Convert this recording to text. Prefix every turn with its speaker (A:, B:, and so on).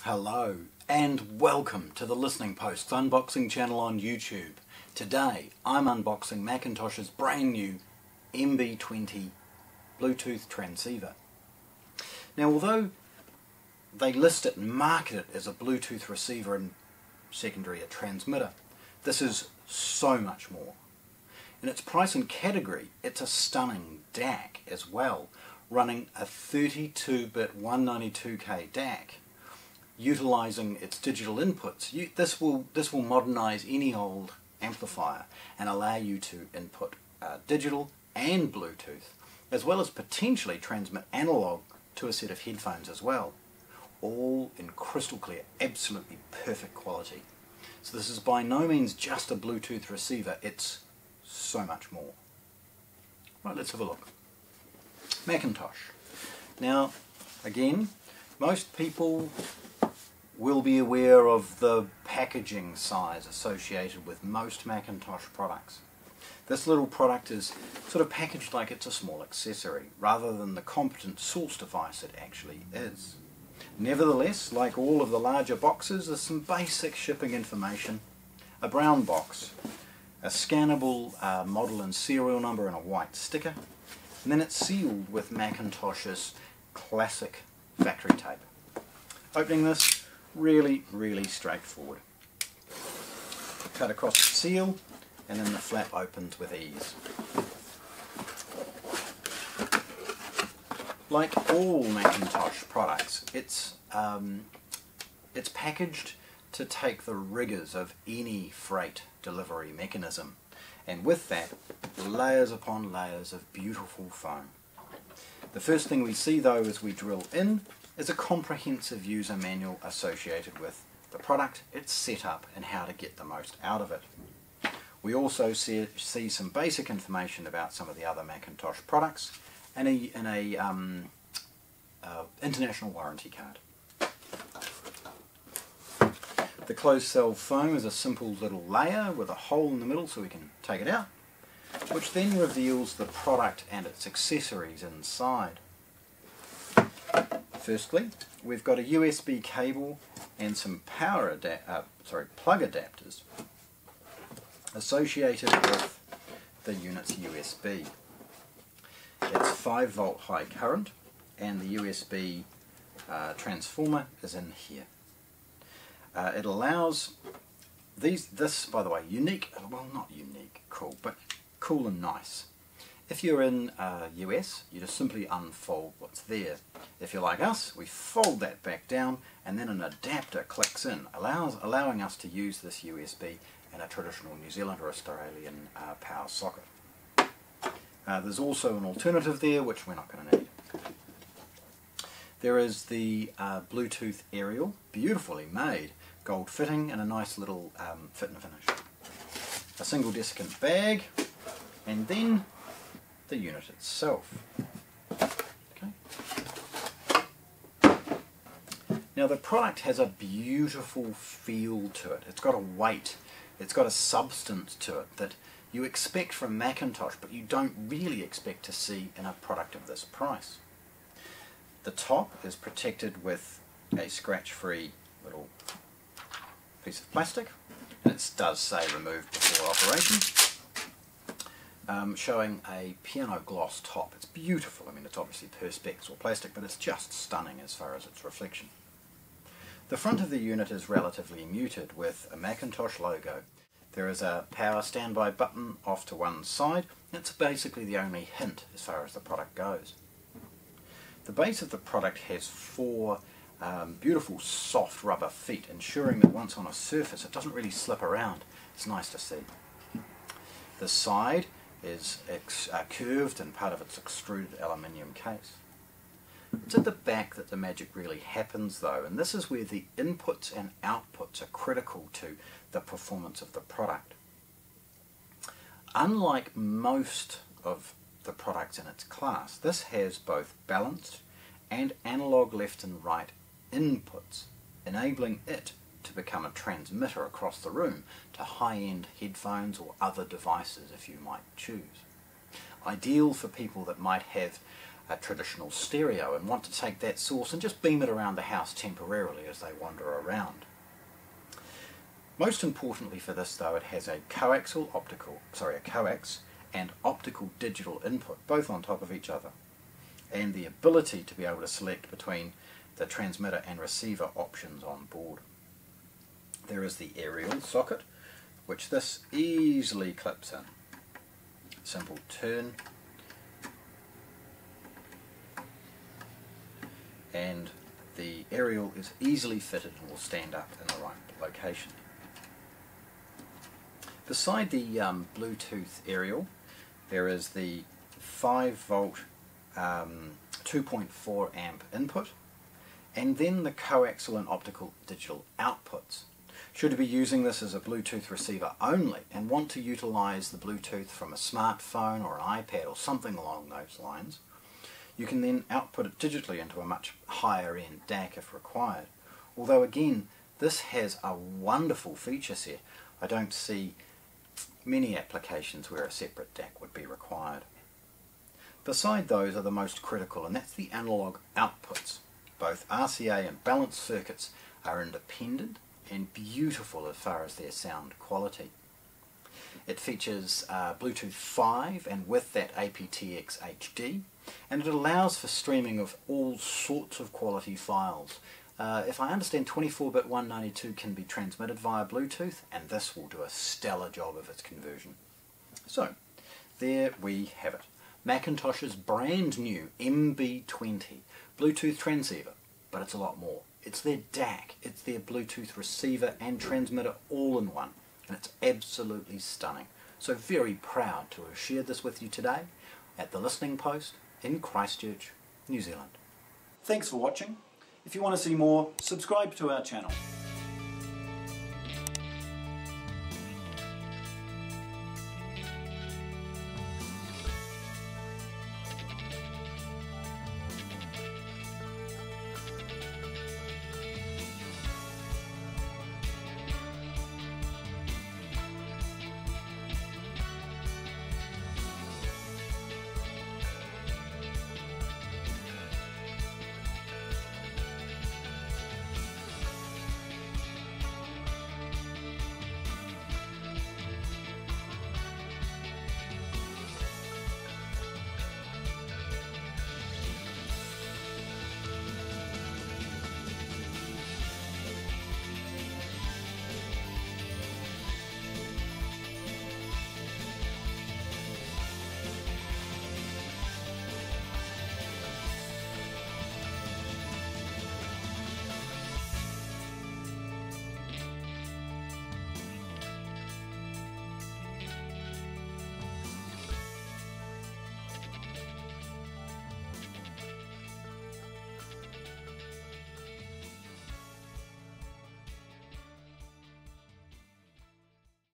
A: Hello and welcome to the Listening Posts unboxing channel on YouTube. Today I'm unboxing Macintosh's brand new MB20 Bluetooth transceiver. Now, although they list it and market it as a Bluetooth receiver and secondary a transmitter, this is so much more. In its price and category, it's a stunning DAC as well, running a 32-bit 192K DAC. Utilising its digital inputs, this will modernise any old amplifier and allow you to input digital and Bluetooth, as well as potentially transmit analog to a set of headphones as well, all in crystal clear, absolutely perfect quality. So this is by no means just a Bluetooth receiver, it's so much more. Right, let's have a look. Macintosh. Now, again, most people will be aware of the packaging size associated with most Macintosh products. This little product is sort of packaged like it's a small accessory, rather than the competent source device it actually is. Nevertheless, like all of the larger boxes, there's some basic shipping information, a brown box, a scannable model and serial number and a white sticker, and then it's sealed with Macintosh's classic factory tape. Opening this, really straightforward. Cut across the seal and then the flap opens with ease. Like all Macintosh products, it's packaged to take the rigours of any freight delivery mechanism, and with that, layers upon layers of beautiful foam. The first thing we see though as we drill in is a comprehensive user manual associated with the product, its setup and how to get the most out of it. We also see some basic information about some of the other Macintosh products and an international warranty card. The closed cell foam is a simple little layer with a hole in the middle so we can take it out, which then reveals the product and its accessories inside. Firstly, we've got a USB cable and some plug adapters associated with the unit's USB. It's 5 volt high current and the USB transformer is in here. It allows this, by the way, unique, well not unique, cool, but cool and nice. If you're in US, you just simply unfold what's there. If you're like us, we fold that back down and then an adapter clicks in, allowing us to use this USB in a traditional New Zealand or Australian power socket. There's also an alternative there which we're not going to need. There is the Bluetooth aerial, beautifully made, gold fitting and a nice little fit and finish. A single desiccant bag and then the unit itself. Okay. Now the product has a beautiful feel to it. It's got a weight, it's got a substance to it that you expect from Macintosh but you don't really expect to see in a product of this price. The top is protected with a scratch-free little piece of plastic, and it does say removed before operation. Showing a piano gloss top. It's beautiful. I mean, it's obviously Perspex or plastic, but it's just stunning as far as its reflection. The front of the unit is relatively muted with a Macintosh logo. There is a power standby button off to one side. It's basically the only hint as far as the product goes. The base of the product has 4 beautiful soft rubber feet, ensuring that once on a surface it doesn't really slip around. It's nice to see. The side is curved and part of its extruded aluminium case. It's at the back that the magic really happens though, and this is where the inputs and outputs are critical to the performance of the product. Unlike most of the products in its class, this has both balanced and analog left and right inputs, enabling it to become a transmitter across the room to high-end headphones or other devices if you might choose. Ideal for people that might have a traditional stereo and want to take that source and just beam it around the house temporarily as they wander around. Most importantly for this though, it has a coax and optical digital input, both on top of each other, and the ability to be able to select between the transmitter and receiver options on board. There is the aerial socket, which this easily clips in. Simple turn, and the aerial is easily fitted and will stand up in the right location. Beside the Bluetooth aerial, there is the 5 volt 2.4 amp input, and then the coaxial and optical digital outputs. Should you be using this as a Bluetooth receiver only and want to utilize the Bluetooth from a smartphone or an iPad or something along those lines, you can then output it digitally into a much higher end DAC if required. Although again, this has a wonderful feature set. I don't see many applications where a separate DAC would be required. Beside those are the most critical, and that's the analog outputs. Both RCA and balanced circuits are independent and beautiful as far as their sound quality. It features Bluetooth 5 and with that aptX HD, and it allows for streaming of all sorts of quality files. If I understand, 24-bit 192 can be transmitted via Bluetooth, and this will do a stellar job of its conversion. So, there we have it. Macintosh's brand new MB20 Bluetooth transceiver, but it's a lot more. It's their DAC, it's their Bluetooth receiver and transmitter all in one, and it's absolutely stunning. So very proud to have shared this with you today at the Listening Post in Christchurch, New Zealand. Thanks for watching. If you want to see more, subscribe to our channel.